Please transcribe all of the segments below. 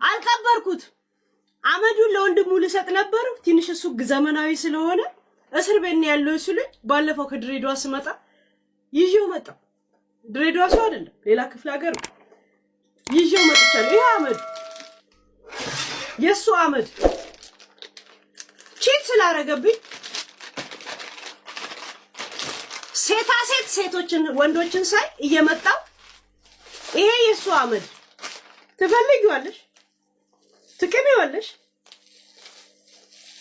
አልቀበርኩት አመዱን ለወንድሙ ልሰጥ ነበር ትንሽ እሱ ዘመናዊ ስለሆነ እስር ቤት ነው ያለው እሱ ልጅ ባለፈው ከድሬዳዋ ስመጣ ይዤው መጣ ድሬዳዋ ሰው አይደለም ሌላ ክፍለ ሀገር ይዤው መጥቻለሁ ይሄ አመድ የሱ አመድ ቺት ስላረገብኝ ሴቶችን ወንዶችን ሳይ እየመጣው ይሄ የሱ አመድ ትፈልጊዋለሽ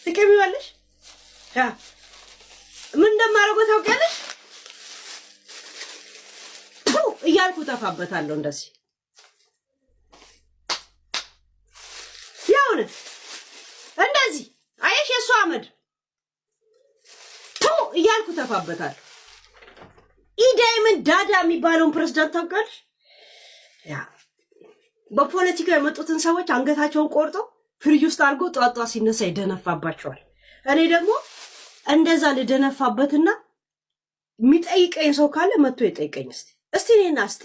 ትቀሚዋለሽ ያ ምን እንደማረገው ታውቂያለሽ እያልኩ ተፋበታለሁ እንደዚህ ያውነ እንደዚህ አየሽ የሱ አመድ እያልኩ ተፋበታለሁ ኢዳይመን ዳዳ የሚባለውን ፕሬዝዳንት ታውቃለሽ ያ በፖለቲካ የመጡትን ሰዎች አንገታቸውን ቆርጦ ፍሪጅ ውስጥ አድርጎ ጧጧ ሲነሳ ይደነፋባቸዋል እኔ ደግሞ እንደዛ ልደነፋበትና የሚጠይቀኝ ሰው ካለ መጥቶ ይጠይቀኝ እስቲ እኔና እስቲ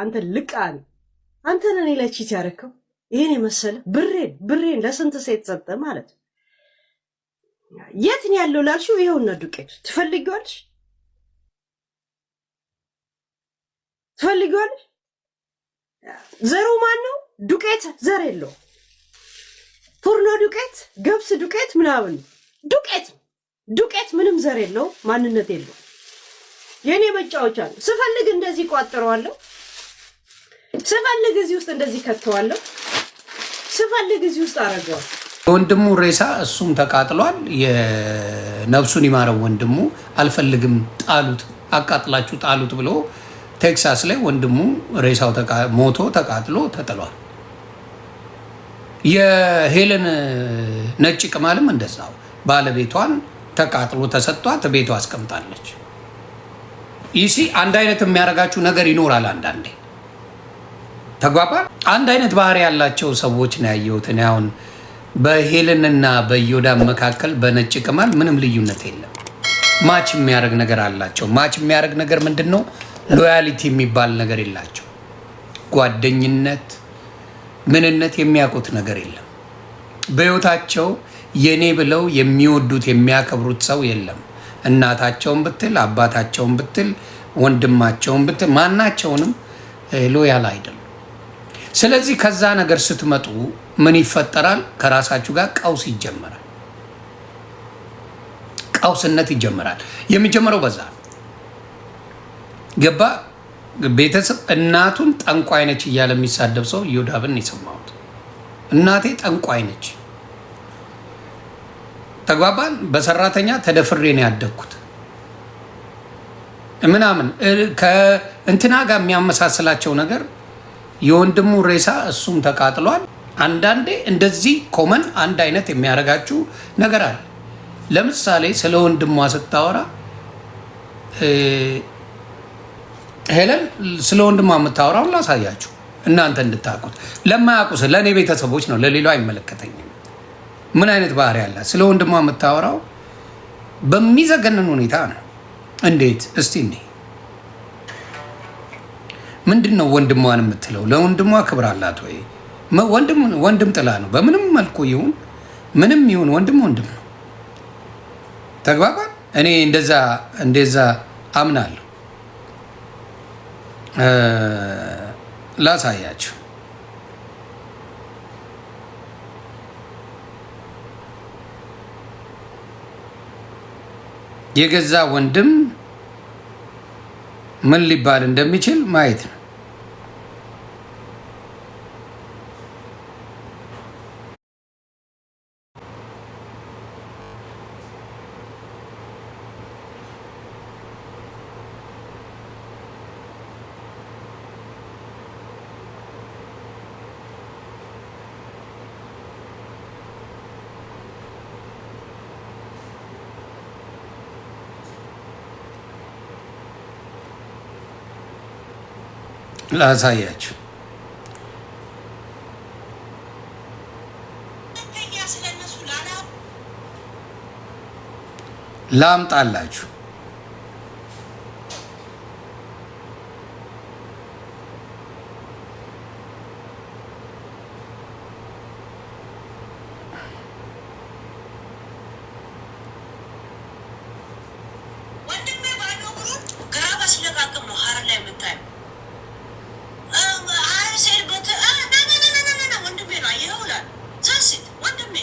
አንተ ልቃኒ አንተ ነኝ ለቺት ያረከው ይሄን የመሰለ ብሬን ለስንት ሴት ሰጠ ማለት የት ነው ያለው ላልሽው ይሄውና ዱቄት ትፈልጊዋለሽ ዘሩ ማን ነው ዱቄት ዘር የለው ፉርኖ ዱቄት ገብስ ዱቄት ምናምን ዱቄት ምንም ዘር የለው ማንነት የለው የኔ መጫወቻ ነው ስፈልግ እንደዚህ ቋጥረዋለሁ ስፈልግ እዚህ ውስጥ እንደዚህ ከተዋለሁ ስፈልግ እዚህ ውስጥ አረጋው ወንድሙ ሬሳ እሱም ተቃጥሏል የነፍሱን ይማረው ወንድሙ አልፈልግም ጣሉት አቃጥላችሁ ጣሉት ብሎ ቴክሳስ ላይ ወንድሙ ሬሳው ሞቶ ተቃጥሎ ተጥሏል የሄለን ነጭ ቅማልም እንደዛው ባለቤቷን ተቃጥሎ ተሰጥቷት ቤቷ አስቀምጣለች ይሲ አንድ አይነት የሚያረጋችሁ ነገር ይኖራል አንዳንዴ ተግባባ አንድ አይነት ባህሪ ያላቸው ሰዎች ነው ያየሁት እኔ አሁን በሄለንና በዮዳ መካከል በነጭ ቅማል ምንም ልዩነት የለም ማች የሚያረግ ነገር አላቸው ማች የሚያረግ ነገር ምንድነው ሎያሊቲ የሚባል ነገር የላቸው ጓደኝነት ምንነት የሚያውቁት ነገር የለም በህይወታቸው የኔ ብለው የሚወዱት የሚያከብሩት ሰው የለም እናታቸውን ብትል አባታቸውን ብትል ወንድማቸውን ብትል ማናቸውንም ሎያል አይደለም ስለዚህ ከዛ ነገር ስትመጡ ምን ይፈጠራል ከራሳችሁ ጋር ቀውስ ይጀምራል ቀውስነት ይጀምራል የሚጀምረው በዛ ገባ ቤተሰብ እናቱን ጠንቋይ ነች እያለ የሚሳደብ ሰው ይሁዳብን ይሰማውት እናቴ ጠንቋይ ነች ተግባባን በሰራተኛ ተደፍሬ ነው ያደግኩት ምናምን ከእንትና ጋር የሚያመሳስላቸው ነገር የወንድሙ ሬሳ እሱም ተቃጥሏል አንዳንዴ እንደዚህ ኮመን አንድ አይነት የሚያረጋችሁ ነገር አለ ለምሳሌ ስለ ወንድሟ ስታወራ ሄለን ስለ ወንድሟ የምታወራውን ላሳያችሁ እናንተ እንድታውቁት ለማያውቁት ለኔ ቤተሰቦች ነው ለሌላው አይመለከተኝም ምን አይነት ባህሪ ያለ ስለ ወንድሟ የምታወራው በሚዘገነን ሁኔታ ነው እንዴት እስቲ እንዴ ምንድነው ወንድሟን የምትለው ለወንድሟ ክብር አላት ወይ ወንድም ጥላ ነው በምንም መልኩ ይሁን ምንም ይሁን ወንድም ነው ተግባባን እኔ እንደዛ አምናለሁ ላሳያችሁ የገዛ ወንድም ምን ሊባል እንደሚችል ማየት ነው ላሳያችሁ ላምጣላችሁ የምታየው አይሴልበት ወንድሜ ነው አየኸውላል ዛሲት ወንድሜ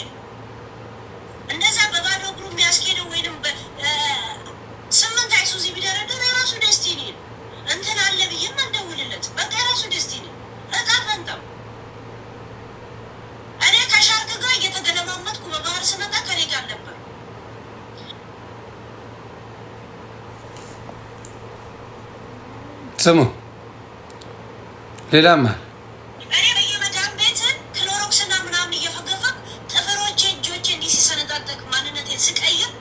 እንደዛ በባዶ እግሩ የሚያስኬደው ወይንም ስምንት አይሱዚ ቢደረደር የራሱ ደስቲኒ እንትን አለ ብዬም አልደውልለት በቃ የራሱ ደስቲኒ እጣ ፈንታው እኔ ከሻርክ ጋር እየተገለማመጥኩ በባህር ስመጣ ከኔ ጋር ነበር። ስሙ ሌላማ እኔ በየመዳን ቤት ክሎሮክስና ምናምን እየፈገፈኩ ጥፍሮቼ እጆቼ እንዲህ ሲሰነጣጠቅ ማንነቴን ስቀይር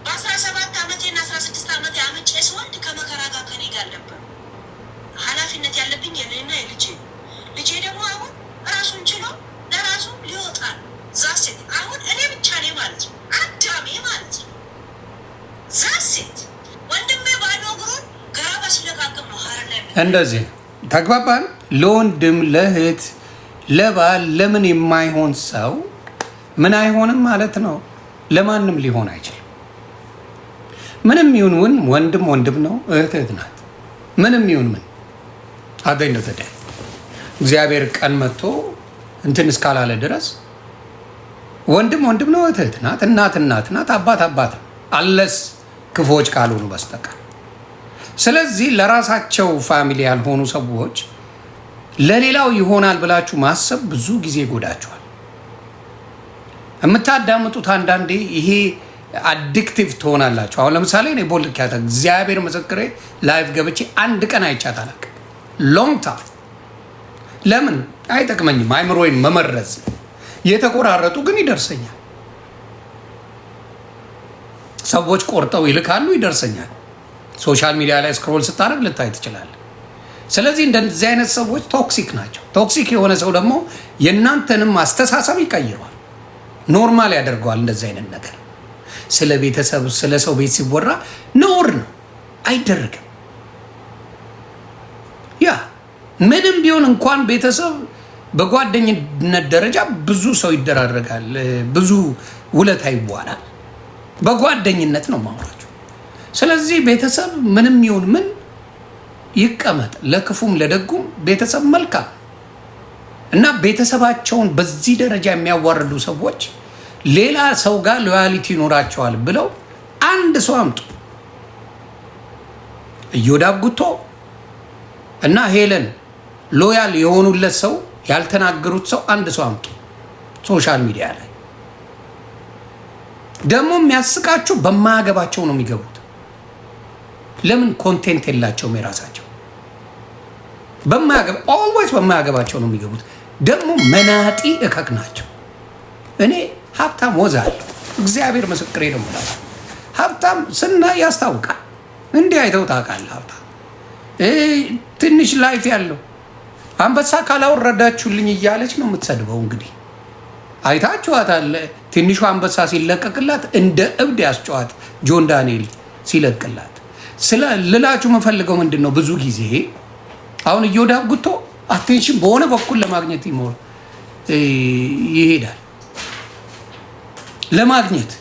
በ17 ዓመቴና 16 ዓመቴ አምጬ ስወልድ ከመከራ ጋር ከኔ ጋር ነበር። ኃላፊነት ያለብኝ የኔና የልጄ ልጄ ደግሞ አሁን ራሱን ችሎ ለራሱ ሊወጣ ዛሴት አሁን እኔ ብቻ ነኝ ማለት ነው። አዳሜ ማለት ነው ዛሴት ወንድሜ ባዶ እግሩን ገራባ ሲለቃቅም ነው ሀረር ላይ እንደዚህ ተግባባን። ለወንድም ለእህት ለባል ለምን የማይሆን ሰው ምን አይሆንም ማለት ነው። ለማንም ሊሆን አይችልም። ምንም ይሁን ምን ወንድም ወንድም ነው፣ እህት እህት ናት። ምንም ይሁን ምን አገኝ ነው ተደ እግዚአብሔር ቀን መጥቶ እንትን እስካላለ ድረስ ወንድም ወንድም ነው፣ እህት እህት ናት፣ እናት እናት ናት፣ አባት አባት ነው፣ አለስ ክፎች ካልሆኑ በስተቀር። ስለዚህ ለራሳቸው ፋሚሊ ያልሆኑ ሰዎች ለሌላው ይሆናል ብላችሁ ማሰብ ብዙ ጊዜ ይጎዳችኋል። የምታዳምጡት አንዳንዴ ይሄ አዲክቲቭ ትሆናላችሁ። አሁን ለምሳሌ እኔ ቦልኪያታ እግዚአብሔር ምስክሬ ላይፍ ገብቼ አንድ ቀን አይቻት አላውቅም። ሎንግ ታይም ለምን አይጠቅመኝም። አይምሮዬን መመረዝ የተቆራረጡ ግን ይደርሰኛል። ሰዎች ቆርጠው ይልካሉ፣ ይደርሰኛል። ሶሻል ሚዲያ ላይ ስክሮል ስታደርግ ልታይ ትችላለህ። ስለዚህ እንደዚህ አይነት ሰዎች ቶክሲክ ናቸው። ቶክሲክ የሆነ ሰው ደግሞ የእናንተንም አስተሳሰብ ይቀይረዋል፣ ኖርማል ያደርገዋል። እንደዚህ አይነት ነገር ስለ ቤተሰብ ስለ ሰው ቤት ሲወራ ነውር ነው፣ አይደረግም። ያ ምንም ቢሆን እንኳን ቤተሰብ በጓደኝነት ደረጃ ብዙ ሰው ይደራረጋል፣ ብዙ ውለታ ይዋላል። በጓደኝነት ነው ማውራቸው። ስለዚህ ቤተሰብ ምንም ይሁን ምን ይቀመጥ፣ ለክፉም ለደጉም ቤተሰብ መልካም እና ቤተሰባቸውን በዚህ ደረጃ የሚያዋርዱ ሰዎች ሌላ ሰው ጋር ሎያሊቲ ይኖራቸዋል ብለው አንድ ሰው አምጡ። ኢዮዳብ ጉቶ እና ሄለን ሎያል የሆኑለት ሰው ያልተናገሩት ሰው አንድ ሰው አምጡ ሶሻል ሚዲያ ላይ። ደግሞ የሚያስቃችሁ በማያገባቸው ነው የሚገቡት። ለምን ኮንቴንት የላቸውም የራሳቸው? ኦልዌይስ በማያገባቸው ነው የሚገቡት። ደግሞ መናጢ እከክ ናቸው። እኔ ሀብታም ወዛለሁ፣ እግዚአብሔር ምስክሬ ነው የምላቸው። ሀብታም ስናይ ያስታውቃል። እንዲህ አይተው ታውቃለህ? ሀብታም ትንሽ ላይፍ ያለው አንበሳ ካላወረዳችሁልኝ እያለች ነው የምትሰድበው። እንግዲህ አይታችኋታል። ትንሿ አንበሳ ሲለቀቅላት እንደ እብድ ያስጨዋት ጆን ዳንኤል ሲለቅላት። ልላችሁ የምፈልገው ምንድን ነው፣ ብዙ ጊዜ አሁን ኢዮዳብ ጉቶ አቴንሽን በሆነ በኩል ለማግኘት ይሄዳል። ለማግኘት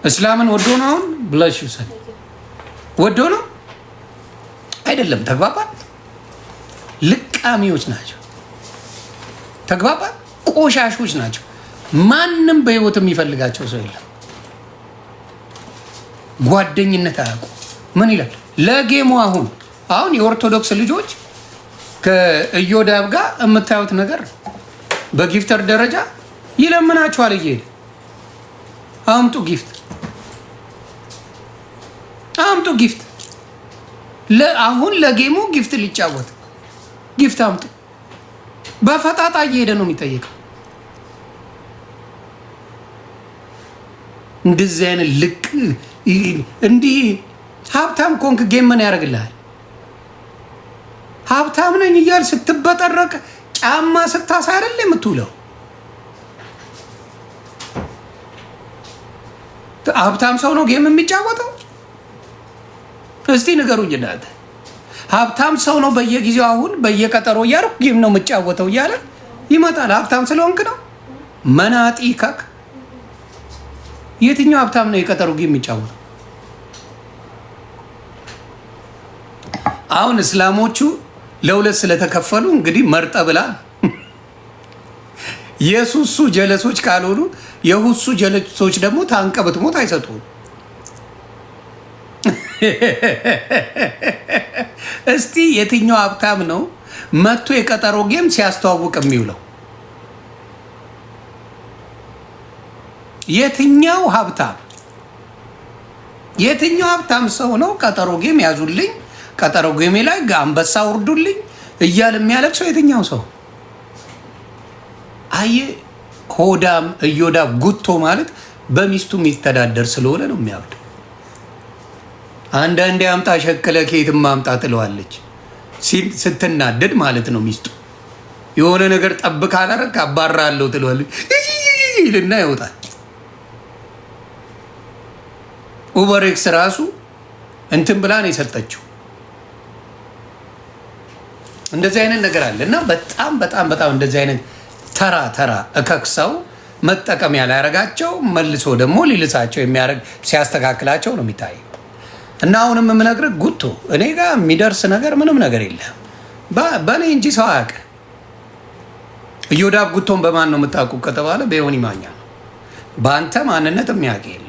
እስላምን ወዶ ነው። አሁን ብለሽ ውሰድ፣ ወዶ ነው አይደለም። ተግባባ። ልቃሚዎች ናቸው። ተግባባ። ቆሻሾች ናቸው። ማንም በህይወት የሚፈልጋቸው ሰው የለም። ጓደኝነት አያውቁ። ምን ይላል ለጌሙ? አሁን የኦርቶዶክስ ልጆች ከኢዮዳብ ጋር የምታዩት ነገር በጊፍተር ደረጃ ይለምናቸዋል። እየሄደ አምጡ ጊፍት፣ አምጡ ጊፍት። አሁን ለጌሙ ጊፍት ሊጫወት ጊፍት አምጡ። በፈጣጣ እየሄደ ነው የሚጠይቀው። እንደዚህ አይነት ልቅ እንዲህ ሀብታም ኮንክ ጌም ምን ያደርግልሃል? ሀብታም ነኝ እያል ስትበጠረቅ ጫማ ስታሳይ አይደል የምትውለው? ሀብታም ሰው ነው ጌም የሚጫወተው? እስቲ ንገሩኝ እናንተ። ሀብታም ሰው ነው በየጊዜው አሁን በየቀጠሮ እያደረኩ ጌም ነው የምጫወተው እያለ ይመጣል። ሀብታም ስለሆንክ ነው? መናጢ ካክ። የትኛው ሀብታም ነው የቀጠሮ ጌም የሚጫወተው? አሁን እስላሞቹ ለሁለት ስለተከፈሉ እንግዲህ መርጠ ብላ የሱሱ ጀለሶች ካልሆኑ የሁሱ ጀለሶች ደግሞ ታንቀ ብትሞት አይሰጡም። እስቲ የትኛው ሀብታም ነው መጥቶ የቀጠሮ ጌም ሲያስተዋውቅ የሚውለው? የትኛው ሀብታም ሰው ነው ቀጠሮ ጌም ያዙልኝ፣ ቀጠሮ ጌሜ ላይ አንበሳ ውርዱልኝ እያለ የሚያለቅሰው? የትኛው ሰው? አየ ሆዳም እዮዳ ጉቶ ማለት በሚስቱ የሚተዳደር ስለሆነ ነው የሚያብድ። አንዳንዴ አምጣ ሸክለ ከየትም ማምጣ ትለዋለች ስትናደድ ማለት ነው ሚስቱ። የሆነ ነገር ጠብቅ አላረግ አባራለሁ ትለዋለች ይልና ይወጣል። ኡበሬክስ ራሱ እንትን ብላ ነው የሰጠችው። እንደዚህ አይነት ነገር አለ እና በጣም በጣም በጣም እንደዚህ አይነት ተራ እከክሰው መጠቀሚያ ላይ ያረጋቸው መልሶ ደግሞ ሊልሳቸው የሚያደርግ ሲያስተካክላቸው ነው የሚታየው። እና አሁንም የምነግርህ ጉቶ እኔ ጋር የሚደርስ ነገር ምንም ነገር የለም በእኔ እንጂ ሰው አያውቅ። እዮዳብ ጉቶን በማን ነው የምታውቁ ከተባለ በዮኒ ማኛ ነው። በአንተ ማንነት የሚያውቅ የለም።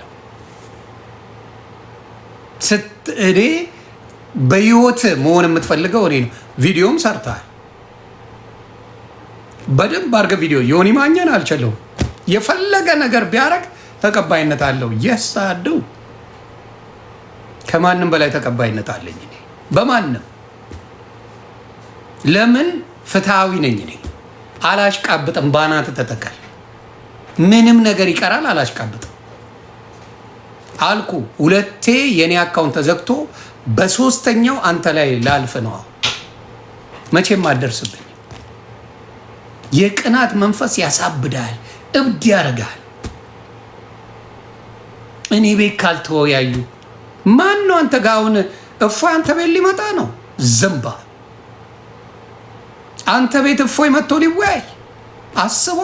እኔ በህይወት መሆን የምትፈልገው እኔ ነው። ቪዲዮም ሰርተሃል በደንብ አድርገህ ቪዲዮ። ዮኒ ማኛን አልችለውም። የፈለገ ነገር ቢያደርግ ተቀባይነት አለው። የሳዱ ከማንም በላይ ተቀባይነት አለኝ እኔ በማንም። ለምን ፍትሃዊ ነኝ እኔ። አላሽቃብጥም። ባናት ተተከል ምንም ነገር ይቀራል። አላሽቃብጥም አልኩ። ሁለቴ የኔ አካውንት ተዘግቶ በሶስተኛው አንተ ላይ ላልፍ ነው። መቼም አደርስብኝ። የቅናት መንፈስ ያሳብዳል፣ እብድ ያደርጋል። እኔ ቤት ካልተወያዩ ማን ነው አንተ ጋር አሁን እፎይ አንተ ቤት ሊመጣ ነው? ዘንባ አንተ ቤት እፎይ መጥቶ ሊወያይ አስቧ።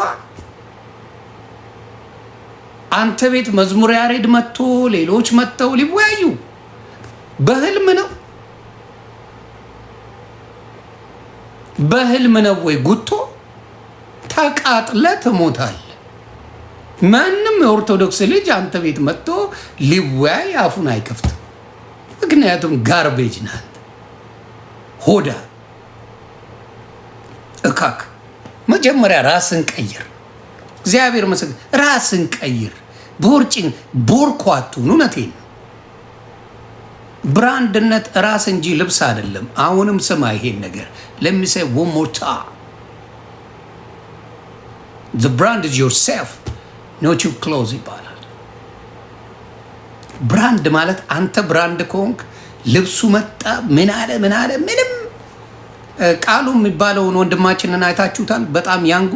አንተ ቤት መዝሙር ያሬድ መጥቶ ሌሎች መጥተው ሊወያዩ በህልም ነው? በህልም ነው ወይ ጉቶ? ተቃጥለ ትሞታል። ማንም የኦርቶዶክስ ልጅ አንተ ቤት መጥቶ ሊወያይ አፉን አይከፍትም። ምክንያቱም ጋርቤጅ ናት። ሆዳ እካክ። መጀመሪያ ራስን ቀይር። እግዚአብሔር መስገን ራስን ቀይር። ቦርጭን ቦርኳቱን። እውነቴን ነው። ብራንድነት ራስ እንጂ ልብስ አይደለም። አሁንም ስማ ይሄን ነገር ለሚሰ ወሞታ the brand is yourself not your clothes ይባላል። ብራንድ ማለት አንተ ብራንድ ከሆንክ ልብሱ መጣ ምን አለ ምንም ቃሉ የሚባለውን ወንድማችንን አይታችሁታል። በጣም ያንጉ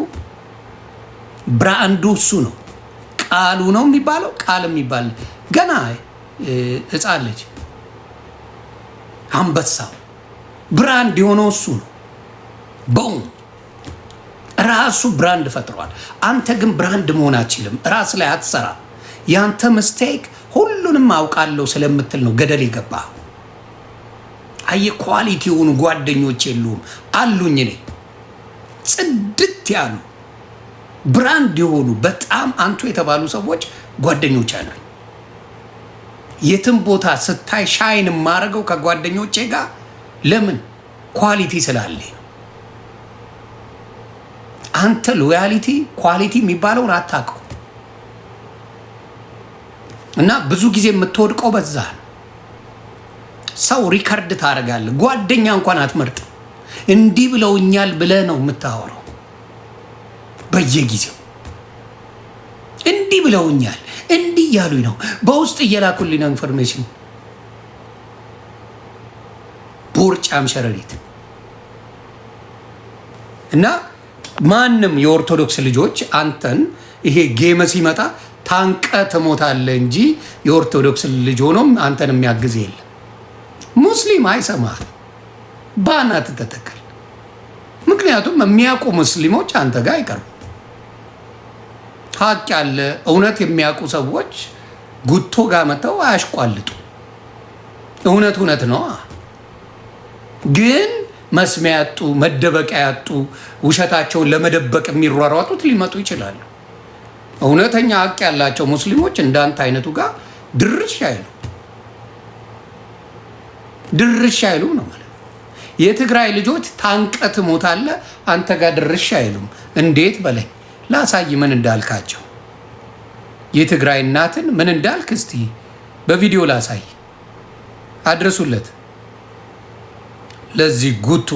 ብራንዱ እሱ ነው። ቃሉ ነው የሚባለው። ቃል የሚባል ገና ሕፃን ልጅ አንበሳው ብራንድ የሆነው እሱ ነው። በው ራሱ ብራንድ ፈጥሯል። አንተ ግን ብራንድ መሆን አትችልም። ራስ ላይ አትሰራ። ያንተ ምስቴክ ሁሉንም አውቃለሁ ስለምትል ነው ገደል የገባ። አየ ኳሊቲ የሆኑ ጓደኞች የሉም አሉኝ። እኔ ጽድት ያሉ ብራንድ የሆኑ በጣም አንቱ የተባሉ ሰዎች ጓደኞች አሉ። የትም ቦታ ስታይ ሻይን የማደርገው ከጓደኞቼ ጋር ለምን? ኳሊቲ ስላለ ነው። አንተ ሎያሊቲ ኳሊቲ የሚባለውን አታውቀው እና ብዙ ጊዜ የምትወድቀው በዛ ነው። ሰው ሪከርድ ታደርጋለህ። ጓደኛ እንኳን አትመርጥም። እንዲህ ብለውኛል ብለህ ነው የምታወራው። በየጊዜው እንዲህ ብለውኛል፣ እንዲህ እያሉኝ ነው፣ በውስጥ እየላኩልኝ ነው ኢንፎርሜሽን። ቦርጫም ሸረሪት እና ማንም የኦርቶዶክስ ልጆች አንተን ይሄ ጌመ ሲመጣ ታንቀ ትሞታለህ እንጂ የኦርቶዶክስ ልጅ ሆኖም አንተን የሚያግዝ የለም። ሙስሊም አይሰማህ፣ ባናት ተተከል። ምክንያቱም የሚያውቁ ሙስሊሞች አንተ ጋር አይቀርም። ሀቅ ያለ እውነት የሚያውቁ ሰዎች ጉቶ ጋር መተው አያሽቋልጡ። እውነት ነው። ግን መስሚያ ያጡ መደበቂያ ያጡ ውሸታቸውን ለመደበቅ የሚሯሯጡት ሊመጡ ይችላሉ። እውነተኛ ሀቅ ያላቸው ሙስሊሞች እንዳንተ አይነቱ ጋር ድርሽ አይሉም ነው ማለት። የትግራይ ልጆች ታንቀት ሞታለ አንተ ጋር ድርሽ አይሉም። እንዴት በላይ ላሳይ ምን እንዳልካቸው። የትግራይ እናትን ምን እንዳልክ እስቲ በቪዲዮ ላሳይ። አድረሱለት ለዚህ ጉቶ።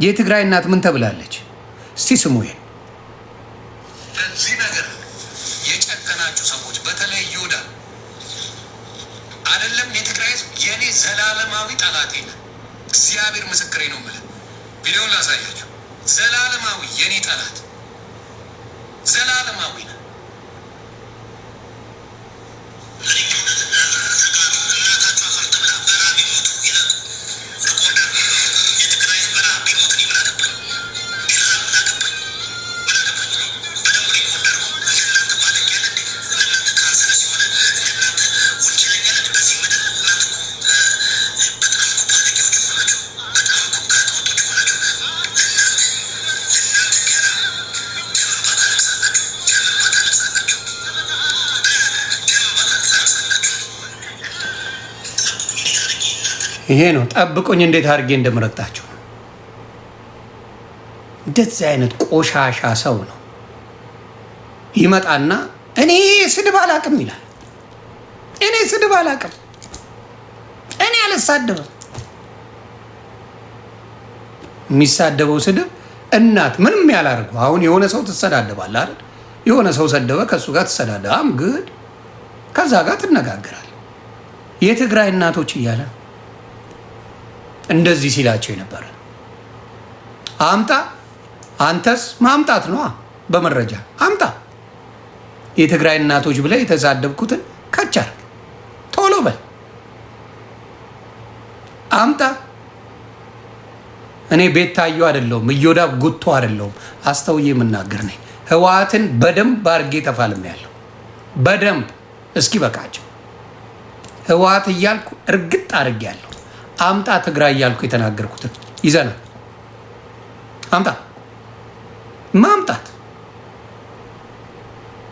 የትግራይ እናት ምን ተብላለች? እስቲ ስሙ። ይሄን በዚህ ነገር የጨከናችሁ ሰዎች በተለይ ይሁዳ አይደለም የትግራይ ህዝብ የኔ ዘላለማዊ ጠላቴ ነው። እግዚአብሔር ምስክሬ ነው የምልህ። ቪዲዮውን ላሳያችሁ። ዘላለማዊ የኔ ጠላት ዘላለማዊ ነው። ይሄ ነው ጠብቁኝ፣ እንዴት አድርጌ እንደምረግጣቸው። እንደዚህ አይነት ቆሻሻ ሰው ነው ይመጣና እኔ ስድብ አላቅም ይላል። እኔ ስድብ አላቅም፣ እኔ አልሳደብም። የሚሳደበው ስድብ እናት ምንም ያላርገው። አሁን የሆነ ሰው ትሰዳደባል አይደል? የሆነ ሰው ሰደበ፣ ከሱ ጋር ትሰዳደብ ግድ፣ ከዛ ጋር ትነጋገራል። የትግራይ እናቶች እያለ እንደዚህ ሲላቸው የነበረ አምጣ፣ አንተስ ማምጣት ነው በመረጃ አምጣ። የትግራይ እናቶች ብለህ የተሳደብኩትን ከቻል ቶሎ በል አምጣ። እኔ ቤታዮ አይደለሁም፣ እዮዳብ ጉቶ አይደለሁም። አስተውዬ የምናገር ነኝ። ህወሓትን በደንብ አድርጌ ተፋልሜያለሁ። በደንብ እስኪ በቃቸው። ህወሓት እያልኩ እርግጥ አድርጌያለሁ። አምጣ ትግራይ እያልኩ የተናገርኩትን ይዘናል። አምጣ።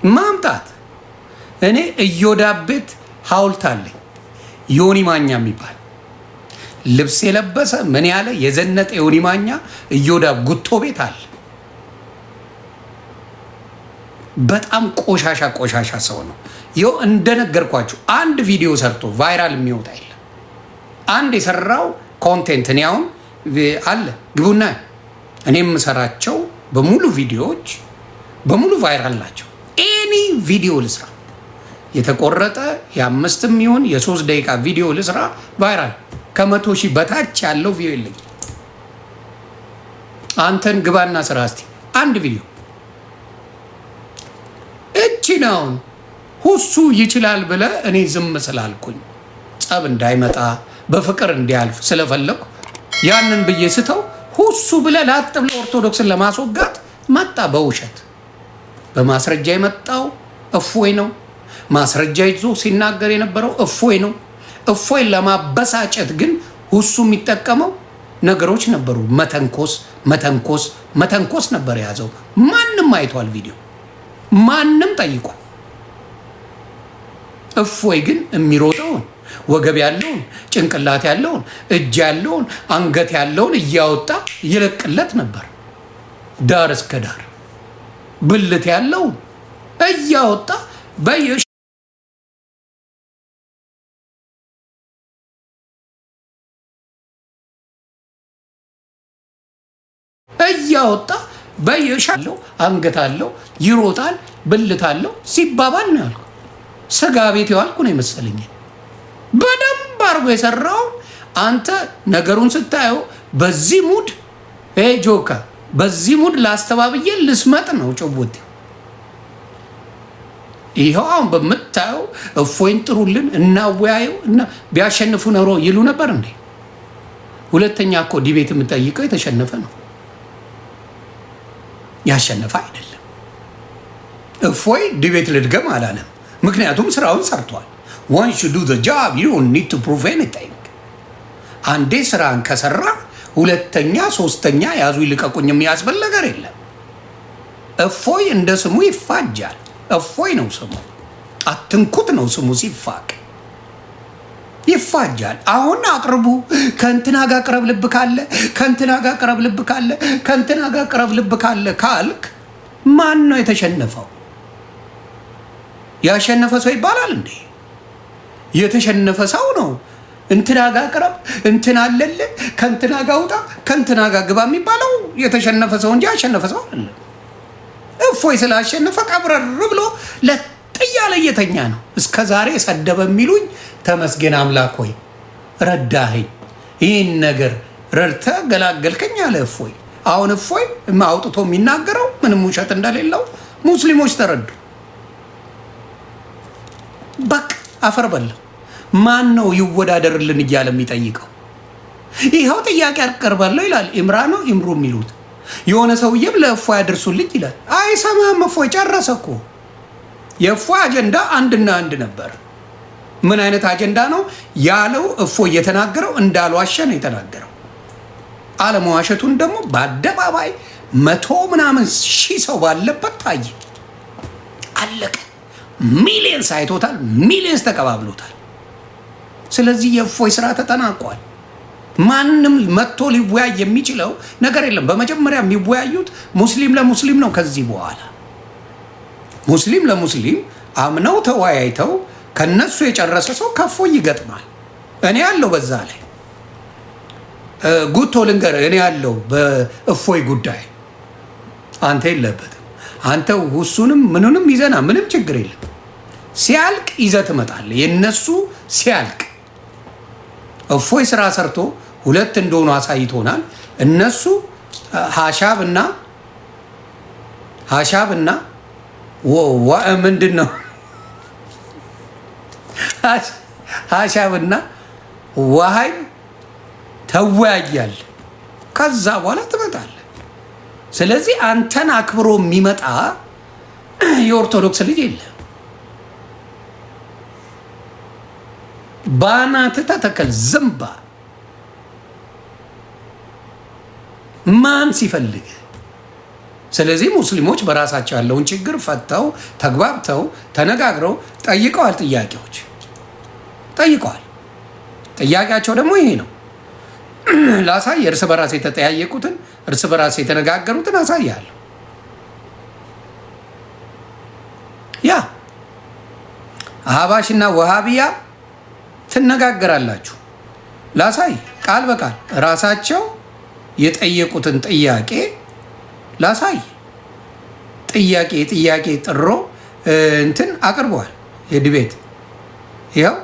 ማምጣት እኔ እዮዳብ ቤት ሐውልት አለኝ። ዮኒ ማኛ የሚባል ልብስ የለበሰ ምን ያለ የዘነጠ ዮኒ ማኛ እዮዳብ ጉቶ ቤት አለ። በጣም ቆሻሻ ሰው ነው። ይኸው እንደነገርኳችሁ አንድ ቪዲዮ ሰርቶ ቫይራል የሚወጣ የለም። አንድ የሰራው ኮንቴንት እኔ አሁን አለ ግቡና፣ እኔ የምሰራቸው በሙሉ ቪዲዮዎች በሙሉ ቫይራል ናቸው። ኤኒ ቪዲዮ ልስራ፣ የተቆረጠ የ5 ይሁን የ3 ደቂቃ ቪዲዮ ልስራ፣ ቫይራል 100,000 በታች ያለው ቪዲዮ የለኝ። አንተን ግባና ስራ እስቲ አንድ ቪዲዮ። እቺ ነው ሁሱ ይችላል ብለ እኔ ዝም ስላልኩኝ ጸብ እንዳይመጣ በፍቅር እንዲያልፍ ስለፈለኩ ያንን ብዬ ስተው ሁሱ ብለ ላጥ ብለ ኦርቶዶክስን ለማስወጋት መጣ። በውሸት በማስረጃ የመጣው እፎይ ነው። ማስረጃ ይዞ ሲናገር የነበረው እፎይ ነው። እፎይን ለማበሳጨት ግን ሁሱ የሚጠቀመው ነገሮች ነበሩ። መተንኮስ ነበር የያዘው። ማንም አይቷል ቪዲዮ፣ ማንም ጠይቋል። እፎይ ግን የሚሮጠውን ወገብ ያለውን ጭንቅላት ያለውን እጅ ያለውን አንገት ያለውን እያወጣ ይለቅለት ነበር። ዳር እስከ ዳር ብልት ያለውን እያወጣ በየሻለው አንገት አለው ይሮጣል፣ ብልት አለው ሲባባል ነው ያልኩ። ስጋ ቤት የዋልኩ ነው የመሰለኝ። በደንብ አርጎ የሰራው አንተ ነገሩን ስታየው በዚህ ሙድ ጆካ በዚህ ሙድ ላስተባብዬ ልስመጥ ነው ጭውውት። ይኸው አሁን በምታየው እፎይን ጥሩልን እናወያየው እና ቢያሸንፉ ኖሮ ይሉ ነበር እንዴ? ሁለተኛ እኮ ዲቤት የምጠይቀው የተሸነፈ ነው፣ ያሸነፈ አይደለም። እፎይ ዲቤት ልድገም አላለም፣ ምክንያቱም ስራውን ሰርቷል። once you do the job you don't need to prove anything። አንዴ ስራን ከሰራ ሁለተኛ ሶስተኛ ያዙ ይልቀቁኝ የሚያስብል ነገር የለም። እፎይ እንደ ስሙ ይፋጃል። እፎይ ነው ስሙ፣ አትንኩት ነው ስሙ። ሲፋቅ ይፋጃል። አሁን አቅርቡ፣ ከእንትና ጋር ቅረብ ልብ ካለ፣ ከእንትና ጋር ቅረብ ልብ ካለ፣ ከእንትና ጋር ቅረብ ልብ ካለ ካልክ ማን ነው የተሸነፈው? ያሸነፈ ሰው ይባላል እንዴ? የተሸነፈ ሰው ነው እንትና ጋር ቅረብ፣ እንትና አለለ፣ ከእንትና ጋር ውጣ፣ ከእንትና ጋር ግባ የሚባለው የተሸነፈ ሰው እንጂ ያሸነፈ ሰው አይደለም። እፎይ ስላሸነፈ ቀብረር ብሎ ለጥያለ እየተኛ ነው። እስከ ዛሬ ሰደበ የሚሉኝ ተመስገን አምላክ ሆይ ረዳኸኝ፣ ይህን ነገር ረድተ ገላገልከኝ አለ እፎይ። አሁን እፎይ አውጥቶ የሚናገረው ምንም ውሸት እንደሌለው ሙስሊሞች ተረዱ። በቃ አፈር በላው። ማን ነው ይወዳደርልን እያለ የሚጠይቀው? ይኸው ጥያቄ አቀርባለሁ ይላል። ኢምራ ነው ኢምሩ የሚሉት የሆነ ሰውዬም ለእፎይ አድርሱልኝ ይላል። አይሰማም። እፎይ ጨረሰ እኮ። የእፎይ አጀንዳ አንድና አንድ ነበር። ምን አይነት አጀንዳ ነው ያለው? እፎይ የተናገረው እንዳልዋሸ ነው የተናገረው። አለመዋሸቱን ደግሞ በአደባባይ 100 ምናምን ሺህ ሰው ባለበት ታየ። አለቀ። ሚሊየንስ አይቶታል። ሚሊየንስ ተቀባብሎታል። ስለዚህ የእፎይ ስራ ተጠናቋል። ማንም መጥቶ ሊወያይ የሚችለው ነገር የለም። በመጀመሪያ የሚወያዩት ሙስሊም ለሙስሊም ነው። ከዚህ በኋላ ሙስሊም ለሙስሊም አምነው ተወያይተው ከነሱ የጨረሰ ሰው ከእፎይ ይገጥማል። እኔ ያለው በዛ ላይ ጉቶ ልንገር፣ እኔ ያለው በእፎይ ጉዳይ አንተ የለበትም። አንተ ውሱንም ምኑንም ይዘና ምንም ችግር የለም። ሲያልቅ ይዘህ ትመጣለህ። የነሱ ሲያልቅ እፎይ ስራ ሰርቶ 2 እንደሆኑ አሳይቶናል። እነሱ ሀሻብና ምንድን ነው ሀሻብና ዋሃይ ተወያያል። ከዛ በኋላ ትመጣለህ። ስለዚህ አንተን አክብሮ የሚመጣ የኦርቶዶክስ ልጅ የለም። ባናት ተተከል ዝምባ ማን ሲፈልግ። ስለዚህ ሙስሊሞች በራሳቸው ያለውን ችግር ፈተው ተግባብተው ተነጋግረው ጠይቀዋል። ጥያቄዎች ጠይቀዋል። ጥያቄያቸው ደግሞ ይሄ ነው። ላሳይ፣ እርስ በራስ የተጠያየቁትን እርስ በራስ የተነጋገሩትን አሳያለሁ። ያ አህባሽና ወሃቢያ ትነጋገራላችሁ። ላሳይ፣ ቃል በቃል ራሳቸው የጠየቁትን ጥያቄ ላሳይ። ጥያቄ ጥሮ እንትን አቅርበዋል። የዲቤት ይኸው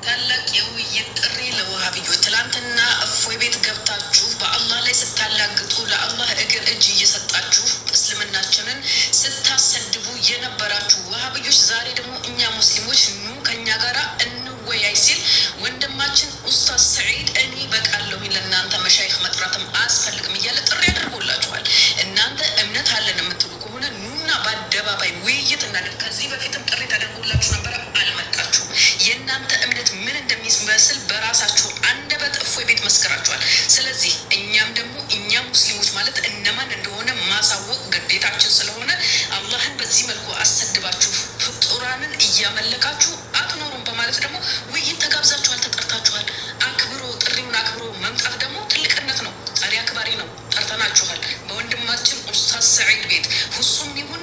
ታላቅ የውይይት ጥሪ ለወሃቢዮች። ትላንትና እፎይ ቤት ገብታችሁ በአላህ ላይ ስታላግጡ፣ ለአላህ እግር እጅ እየሰጣችሁ እስልምናችንን ስታሰድቡ የነበራችሁ ወሃቢዮች ዛሬ ደግሞ እኛ ሙስሊሞች ኑ ከኛ ጋር እንወያይ ሲል ወንድማችን ኡስታዝ ሰዒድ እኔ በቃለሁኝ ለእናንተ መሻይኽ መጥራትም አያስፈልግም እያለ ጥሪ ያደርጎላችኋል። እናንተ እምነት አለን የምትሉ ከሆነ ኑና በአደባባይ ውይይት እናደርግ። ከዚህ በፊትም ጥሪ ተደርጎላችሁ ነበረ፣ አልመጣችሁም። የእናንተ እምነት ምን እንደሚመስል በራሳችሁ አንደበት እፎይ ቤት መስከራችኋል። ስለዚህ እኛም ደግሞ እኛ ሙስሊሞች ማለት እነማን እንደሆነ ማሳወቅ ግዴታችን ስለሆነ አላህን በዚህ መልኩ አሰድባችሁ ፍጡራንን እያመለካችሁ አትኖሩም በማለት ደግሞ ውይይት ተጋብዛችኋል፣ ተጠርታችኋል። አክብሮ ጥሪውን አክብሮ መምጣት ደግሞ ትልቅነት ነው። ዛሬ አክባሪ ነው፣ ጠርተናችኋል። በወንድማችን ኡስታዝ ሰዒድ ቤት ሁሱም ይሁን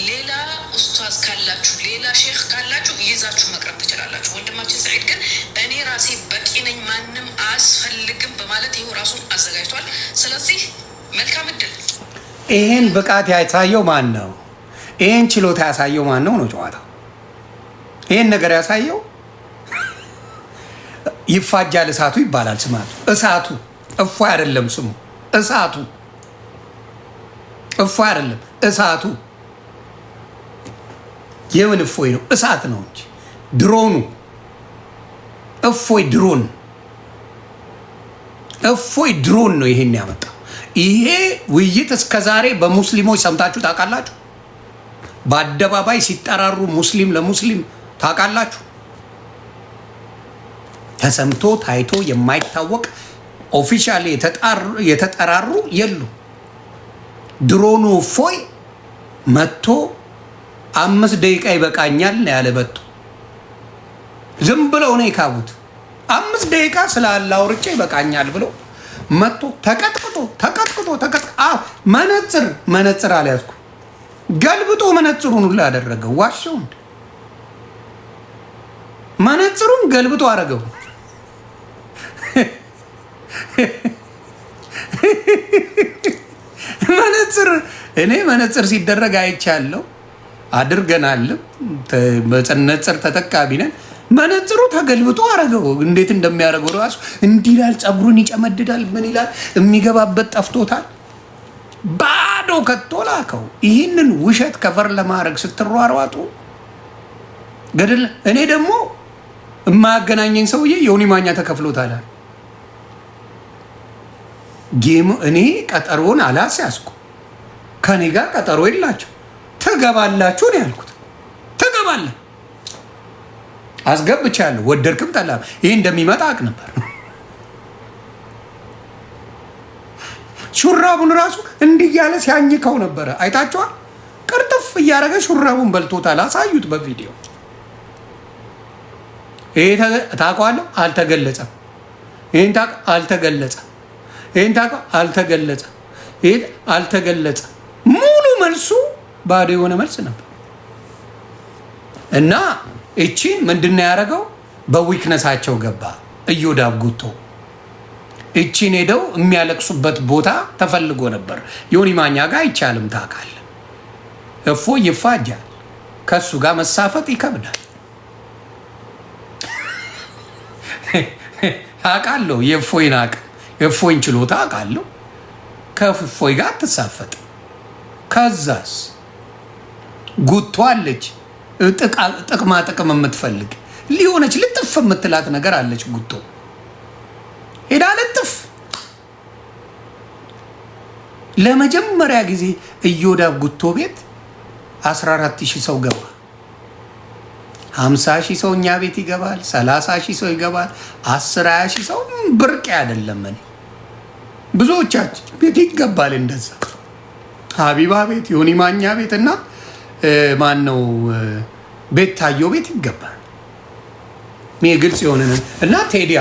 ሌላ ኡስታዝ ካላችሁ ሌላ ሼክ ካላችሁ ይዛችሁ መቅረብ ትችላላችሁ። ወንድማችን ሰዒድ ግን እኔ ራሴ በቂ ነኝ ማንም አያስፈልግም በማለት ይሁ ራሱን አዘጋጅቷል። ስለዚህ መልካም እድል። ይሄን ብቃት ያሳየው ማን ነው? ይሄን ችሎታ ያሳየው ማን ነው ነው ጨዋታው። ይሄን ነገር ያሳየው ይፋጃል እሳቱ ይባላል። ስማቱ እሳቱ እፎይ አይደለም ስሙ። እሳቱ እፎይ አይደለም እሳቱ። የምን እፎይ ነው? እሳት ነው እንጂ ድሮኑ እፎይ ድሮን እፎይ ድሮን ነው ይሄን ያመጣው። ይሄ ውይይት እስከዛሬ በሙስሊሞች ሰምታችሁ ታውቃላችሁ? በአደባባይ ሲጠራሩ ሙስሊም ለሙስሊም ታውቃላችሁ? ተሰምቶ ታይቶ የማይታወቅ ኦፊሻሊ የተጠራሩ የሉ። ድሮኑ እፎይ መጥቶ 5 ደቂቃ ይበቃኛል ነው ያለ። በቶ ዝም ብለው ነው የካቡት። 5 ደቂቃ ስላለ አውርቼ ይበቃኛል ብሎ መጥቶ ተቀጥቅጦ መነጽር አልያዝኩ ገልብጦ መነጽሩን ሁሉ ያደረገው ዋሻው እንደ መነጽሩን ገልብጦ አደረገው። መነጽር ሲደረግ አይቻለሁ፣ አድርገናልም። መነጽር ተጠቃሚ ነን። መነጽሩ ተገልብጦ አረገው። እንዴት እንደሚያደርገው ራሱ እንዲህ ይላል፣ ፀጉሩን ይጨመድዳል፣ ምን ይላል፣ የሚገባበት ጠፍቶታል። ባዶ ከቶ ላከው። ይህንን ውሸት ከቨር ለማድረግ ስትሯሯጡ ገደል። እኔ ደግሞ የማያገናኘኝ ሰውዬ ዮኒ ማኛ ተከፍሎታል። ጌሙ እኔ ቀጠሮን አላስያዝኩ። ከኔ ጋር ቀጠሮ የላቸው። ትገባላችሁ ነው ያልኩት። ትገባለህ አስገብቻለሁ። ወደድክም ጠላም ይህ እንደሚመጣ አቅ ነበር። ሹራቡን ራሱ እንዲህ እያለ ሲያኝከው ነበረ። አይታችኋል። ቅርጥፍ እያደረገ ሹራቡን በልቶታል። አሳዩት በቪዲዮ። ይሄ ታውቀዋለሁ። አልተገለጸም። ይሄን ታውቅ አልተገለጸም። ይሄን ታውቅ አልተገለጸም። ይሄ አልተገለጸም። ሙሉ መልሱ ባዶ የሆነ መልስ ነበር እና እቺን ምንድነው ያደረገው? በዊክነሳቸው ገባ እዮዳብ ጉቶ። እቺን ሄደው የሚያለቅሱበት ቦታ ተፈልጎ ነበር። ዮኒ ማኛ ጋር አይቻልም። ታውቃለህ፣ እፎይ ይፋጃል። ከሱ ጋር መሳፈጥ ይከብዳል። አውቃለሁ የእፎይን አቅም፣ የእፎይን ችሎታ አውቃለሁ። ከእፎይ ጋር አትሳፈጥ። ከዛስ ጉቶ አለች፣ ጥቅማ ጥቅም የምትፈልግ ሊሆነች ልጥፍ የምትላት ነገር አለች። ጉቶ ሄዳ ልጥፍ። ለመጀመሪያ ጊዜ እዮዳብ ጉቶ ቤት 14,000 ሰው ገባ። 50,000 ሰው እኛ ቤት ይገባል። 30,000 ሰው ይገባል። 10,000 ሰው ብርቅ አይደለም። እኔ ብዙዎቻችን ቤት ይገባል። እንደዛ ሀቢባ ቤት፣ ዮኒ ማኛ ቤት እና ማን ነው ቤታዮ ቤት ይገባል። ሜ ግልጽ የሆነ እና ቴዲ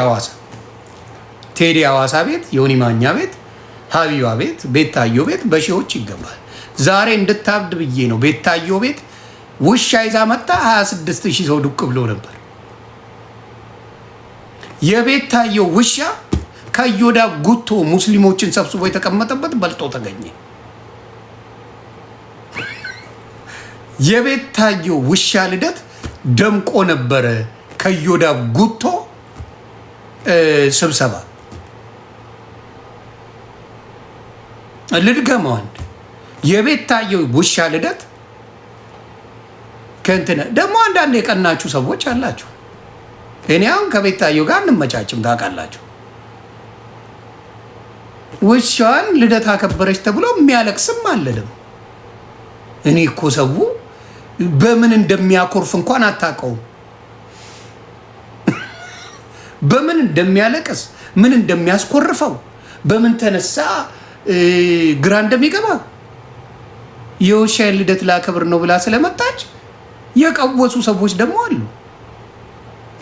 ሐዋሳ ቤት፣ ዮኒ ማኛ ቤት፣ ሀቢባ ቤት፣ ቤታዮ ቤት በሺዎች ይገባል። ዛሬ እንድታብድ ብዬ ነው። ቤታዮ ቤት ውሻ ይዛ መጣ። 26,000 ሰው ዱቅ ብሎ ነበር። የቤታዮ ውሻ ከእዮዳብ ጉቶ ሙስሊሞችን ሰብስቦ የተቀመጠበት በልጦ ተገኘ። የቤታዮ ውሻ ልደት ደምቆ ነበረ። ከእዮዳብ ጉቶ ስብሰባ ልድገመው። አንድ የቤታዮ ውሻ ልደት ከእንትን ደግሞ አንዳንድ የቀናችሁ ሰዎች አላችሁ። እኔ አሁን ከቤታዮ ጋር እንመቻችም ታውቃላችሁ። ውሻዋን ልደት አከበረች ተብሎ የሚያለቅስም አለ ደግሞ። እኔ እኮ ሰው በምን እንደሚያኮርፍ እንኳን አታውቀውም። በምን እንደሚያለቅስ፣ ምን እንደሚያስኮርፈው፣ በምን ተነሳ ግራ እንደሚገባ። የውሻዬን ልደት ላከብር ነው ብላ ስለመጣች የቀወሱ ሰዎች ደግሞ አሉ።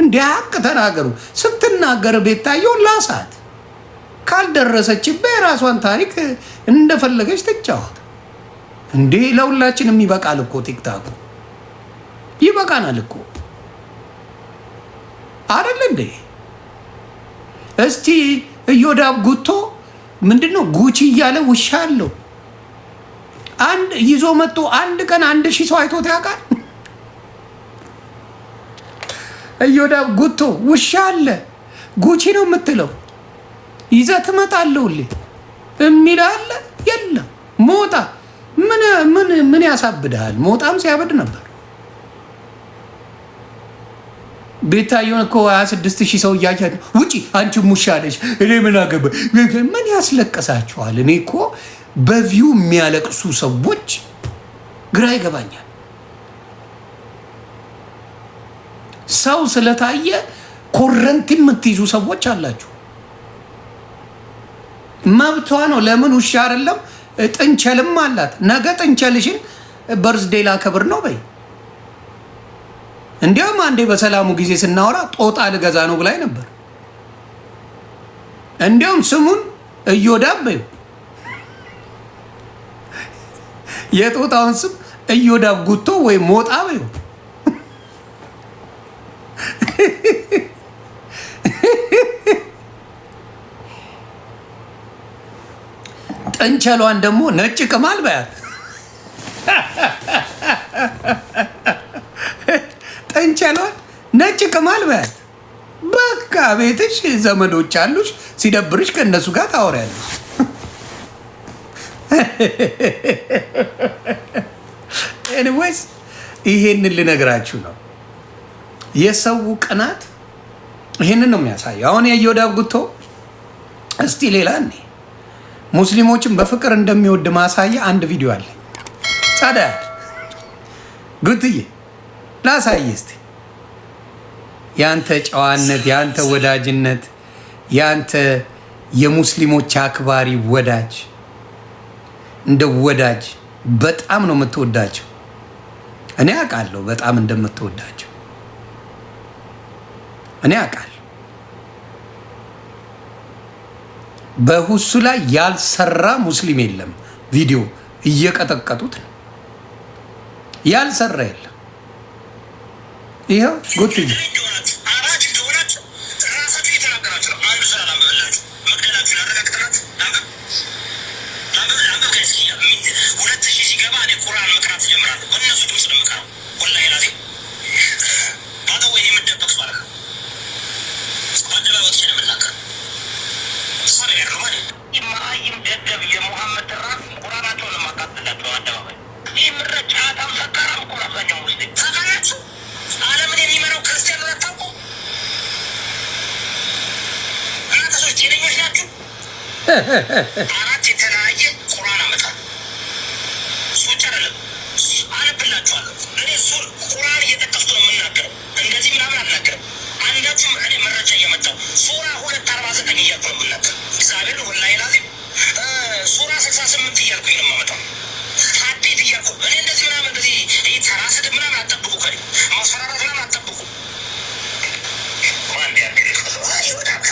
እንዲህ ሀቅ ተናገሩ። ስትናገር ቤታዮ ላሳት ካልደረሰችበት የራሷን ታሪክ እንደፈለገች ትጫወት። እንዴ ለሁላችንም ይበቃል እኮ ቲክታኩ ይበቃናል እኮ አይደል እንዴ? እስቲ እዮዳብ ጉቶ ምንድነው ጉቺ እያለ ውሻ አለው አንድ ይዞ መጥቶ አንድ ቀን 1,000 ሰው አይቶት ያውቃል? እዮዳብ ጉቶ ውሻ አለ ጉቺ ነው የምትለው ይዘህ ትመጣለህ የሚል አለ የለም። ሞጣ ምን ያሳብድሃል? ሞጣም ሲያበድ ነበር። ቤታዮን እኮ 26,000 ሰው እያያት ውጪ አንቺ ሙሻ ነሽ እኔ ምን አገባ? ምን ያስለቅሳችኋል? እኔ እኮ በቪው የሚያለቅሱ ሰዎች ግራ ይገባኛል። ሰው ስለታየ ኮረንቲ የምትይዙ ሰዎች አላችሁ። መብቷ ነው። ለምን ውሻ አይደለም? ጥንቸልም አላት። ነገ ጥንቸልሽን በርዝዴ ላከብር ነው በይ። እንዲያውም አንዴ በሰላሙ ጊዜ ስናወራ ጦጣ ልገዛ ነው ብላኝ ነበር። እንዲያውም ስሙን እዮዳብ በይው። የጦጣውን ስም እዮዳብ ጉቶ ወይ ሞጣ በይው። ጥንቸሏን ደግሞ ነጭ ቅማል በያት። ጥንቸሏን ነጭ ቅማል በያት። በቃ ቤትሽ ዘመዶች አሉሽ፣ ሲደብርሽ ከእነሱ ጋር ታወሪያለሽ። ኤኒዌይስ ይሄንን ልነግራችሁ ነው። የሰው ቅናት ይሄንን ነው የሚያሳየው። አሁን የዮዳብ ጉቶ እስቲ ሌላ እኔ ሙስሊሞችን በፍቅር እንደሚወድ ማሳየ አንድ ቪዲዮ አለ። ታዲያ ጉትዬ ላሳየ እስቲ ያንተ ጨዋነት፣ ያንተ ወዳጅነት፣ ያንተ የሙስሊሞች አክባሪ ወዳጅ፣ እንደ ወዳጅ በጣም ነው የምትወዳቸው። እኔ አውቃለሁ በጣም እንደምትወዳቸው እኔ አውቃለሁ። በሁሱ ላይ ያልሰራ ሙስሊም የለም። ቪዲዮ እየቀጠቀጡት ነው። ያልሰራ የለም። ይኸው ጉትዬ አራት የተለያየ ቁርአን አመጣ ሶች አይደለም አነብላችኋለሁ። እኔ ቁርአን እየጠቀስኩ ነው የምናገረው፣ እንደዚህ ምናምን አልናገርም። አንዳችሁም እኔ መረጃ እየመጣው ሱራ 249 እያልኩ ነው የምናገረው። እግዚአብሔር ወላሂ ላዚም ሱራ 68 እያልኩኝ ነው የማመጣው። ሀዲት እያልኩ እኔ እንደዚህ ምናምን እንደዚህ ተራ ስድብ ምናምን አጠብቁ፣ ከ ማስፈራራት ምናምን አጠብቁ። አንድ ያርግ ይወዳል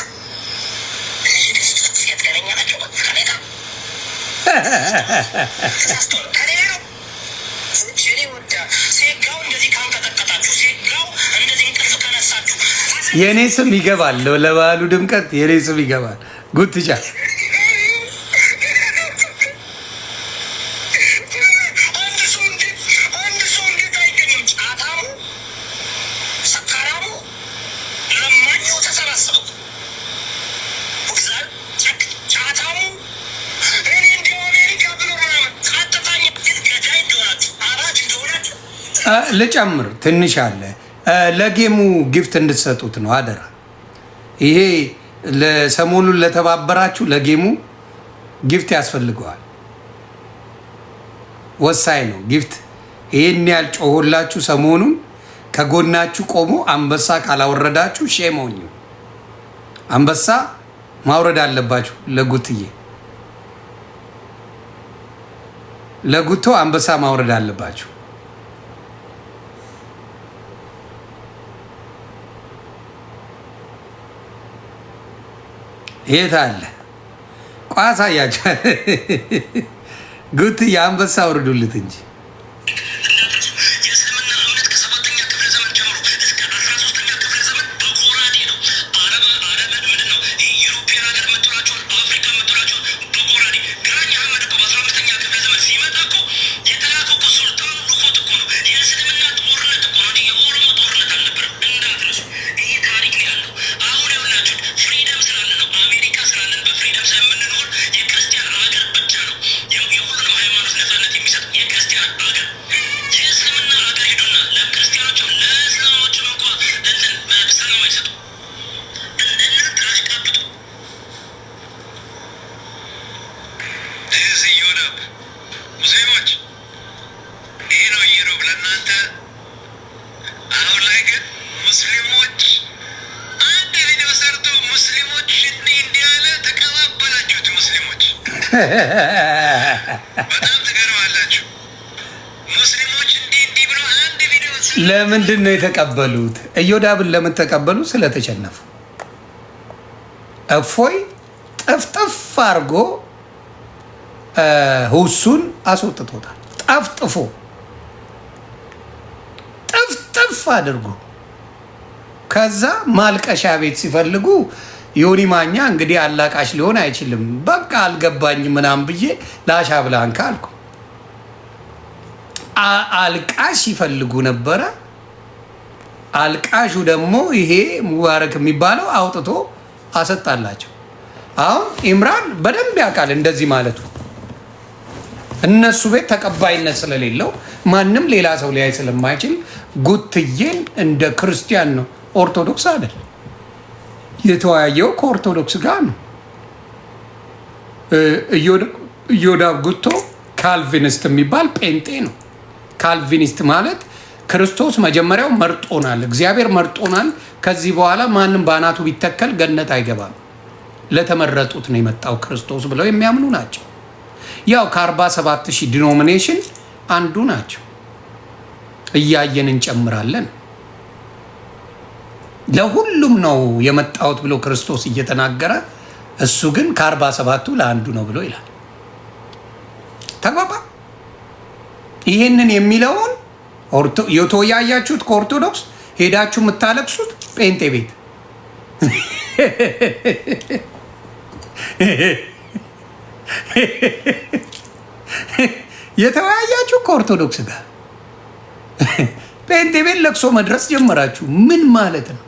የኔ ስም ይገባል። ለባሉ ድምቀት የኔ ስም ይገባል። ጉትቻ ልጨምር ትንሽ አለ። ለጌሙ ጊፍት እንድትሰጡት ነው አደራ። ይሄ ለሰሞኑን ለተባበራችሁ ለጌሙ ጊፍት ያስፈልገዋል። ወሳኝ ነው ጊፍት። ይሄን ያህል ጮሆላችሁ ሰሞኑን ከጎናችሁ ቆሞ አንበሳ ካላወረዳችሁ ሼሞኝ። አንበሳ ማውረድ አለባችሁ። ለጉትዬ ለጉቶ አንበሳ ማውረድ አለባችሁ። የት አለ? ቋሳ ያቻ ጉት የአንበሳ አውርዱልት እንጂ አሁን ላይ ግን ሙስሊሞች ሙስሊሞች እንዲህ ያለ ተቀባበላችሁት። ሙስሊሞች በጣም ትገርማላችሁ። ሙስሊሞች እንዲህ ብሎ አንድ ቪዲዮ ለምንድን ነው የተቀበሉት? ኢዮዳብን ለምን ተቀበሉ? ስለተሸነፉ። እፎይ ጥፍጥፍ አድርጎ ሁሱን አስወጥቶታል። ጠፍጥፎ ጥፍጥፍ አድርጎ ከዛ ማልቀሻ ቤት ሲፈልጉ ዮኒ ማኛ እንግዲህ አላቃሽ ሊሆን አይችልም፣ በቃ አልገባኝ ምናምን ብዬ ላሻ ብላንካ አልኩ። አልቃሽ ይፈልጉ ነበረ። አልቃሹ ደግሞ ይሄ ሙባረክ የሚባለው አውጥቶ አሰጣላቸው። አሁን ኢምራን በደንብ ያውቃል እንደዚህ ማለቱ። እነሱ ቤት ተቀባይነት ስለሌለው ማንም ሌላ ሰው ሊያይ ስለማይችል ጉትዬን እንደ ክርስቲያን ነው፣ ኦርቶዶክስ አይደል። የተወያየው ከኦርቶዶክስ ጋር ነው። ኢዮዳብ ጉቶ ካልቪኒስት የሚባል ጴንጤ ነው። ካልቪኒስት ማለት ክርስቶስ መጀመሪያው መርጦናል፣ እግዚአብሔር መርጦናል፣ ከዚህ በኋላ ማንም በአናቱ ቢተከል ገነት አይገባም፣ ለተመረጡት ነው የመጣው ክርስቶስ ብለው የሚያምኑ ናቸው። ያው ከ47,000 ዲኖሚኔሽን አንዱ ናቸው። እያየን እንጨምራለን። ለሁሉም ነው የመጣሁት ብሎ ክርስቶስ እየተናገረ እሱ ግን ከ47ቱ ለአንዱ ነው ብሎ ይላል። ተግባባ። ይህንን የሚለውን የተወያያችሁት ከኦርቶዶክስ ሄዳችሁ የምታለቅሱት ጴንጤ ቤት የተወያያችሁ ከኦርቶዶክስ ጋር ጴንጤ ቤት ለቅሶ መድረስ ጀመራችሁ። ምን ማለት ነው?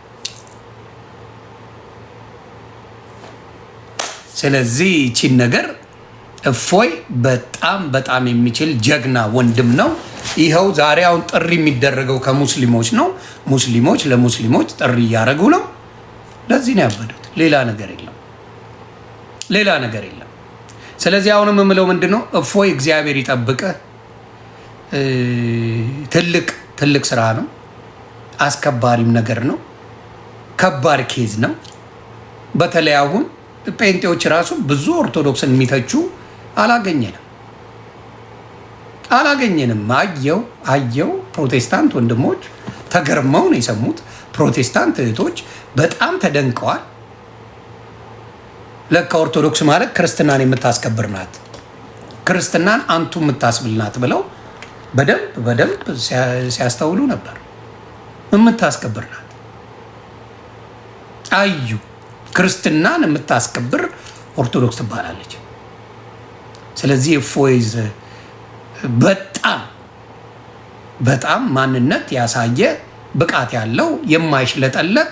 ስለዚህ ይቺን ነገር እፎይ በጣም በጣም የሚችል ጀግና ወንድም ነው። ይኸው ዛሬ አሁን ጥሪ የሚደረገው ከሙስሊሞች ነው። ሙስሊሞች ለሙስሊሞች ጥሪ እያደረጉ ነው። ለዚህ ነው ያበዱት። ሌላ ነገር የለም፣ ሌላ ነገር የለም። ስለዚህ አሁንም የምለው ምንድን ነው፣ እፎይ እግዚአብሔር ይጠብቅህ። ትልቅ ስራ ነው፣ አስከባሪም ነገር ነው፣ ከባድ ኬዝ ነው። በተለይ አሁን ጴንጤዎች ራሱ ብዙ ኦርቶዶክስን የሚተቹ አላገኘንም። አየው ፕሮቴስታንት ወንድሞች ተገርመው ነው የሰሙት። ፕሮቴስታንት እህቶች በጣም ተደንቀዋል። ለካ ኦርቶዶክስ ማለት ክርስትናን የምታስከብር ናት፣ ክርስትናን አንቱ የምታስብል ናት ብለው በደንብ ሲያስተውሉ ነበር። የምታስከብር ናት አዩ። ክርስትናን የምታስከብር ኦርቶዶክስ ትባላለች። ስለዚህ እፎይዝ በጣም ማንነት ያሳየ ብቃት ያለው የማይሽለጠለጥ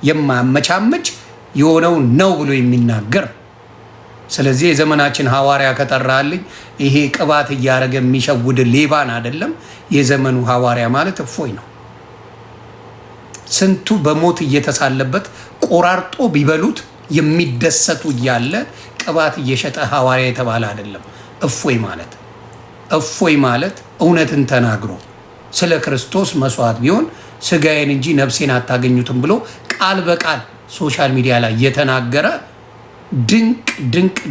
የማያመቻመች የሆነው ነው ብሎ የሚናገር። ስለዚህ የዘመናችን ሐዋርያ ከጠራልኝ ይሄ ቅባት እያደረገ የሚሸውድ ሌባን አይደለም። የዘመኑ ሐዋርያ ማለት እፎይ ነው። ስንቱ በሞት እየተሳለበት ቆራርጦ ቢበሉት የሚደሰቱ እያለ ቅባት እየሸጠ ሐዋርያ የተባለ አይደለም። እፎይ ማለት እውነትን ተናግሮ ስለ ክርስቶስ መስዋዕት ቢሆን ስጋዬን እንጂ ነፍሴን አታገኙትም ብሎ ቃል በቃል ሶሻል ሚዲያ ላይ የተናገረ